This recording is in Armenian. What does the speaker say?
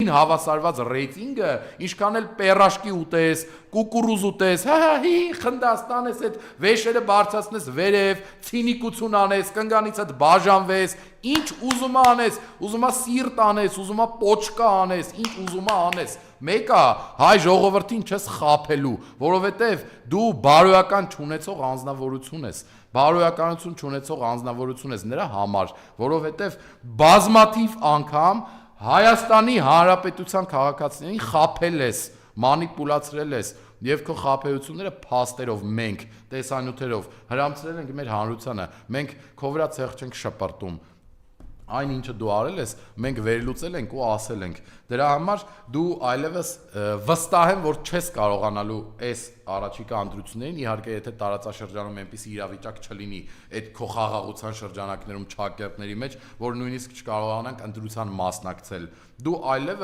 նույն հավասարված ռեյտինգը, ինչքան էլ պերաշկի ուտես, կուկուրուզ ուտես, հի, խնդաս տանես, այդ վեշերը բարձրացնես վերև, ցինիկություն անես, կնգանից հետ բաժանվես, ինչ ուզում անես, ուզում սիրտ անես, ուզում պոչկա անես, ինչ ուզում անես, մեկը հայ ժողովրդին չես խաբելու, որովհետև դու բարոյական չունեցող անձնավորություն ես, բարոյականություն չունեցող անձնավորություն ես նրա համար, որովհետև բազմաթիվ անգամ Հայաստանի Հանրապետության քաղաքացիներին խաբել ես, մանիպուլացրել ես եւ քո խաբեությունները փաստերով մենք տեսանյութերով հրամցրել ենք մեր հանրությանը, մենք քո վրա ցեղ չենք շպրտում, այն ինչը դու արել ես, մենք վերլուծել ենք ու ասել ենք, դրա համար դու այլևս վստահ եմ, որ չես կարողանալու այս առաջիկա ընտրություններին, իհարկե եթե տարածաշրջանում այնպիսի իրավիճակ չլինի այդ քո խաղաղության շրջանակներում չակերտների մեջ, որ նույնիսկ չկարողանանք ընտրության մասնակցել, դու այլևս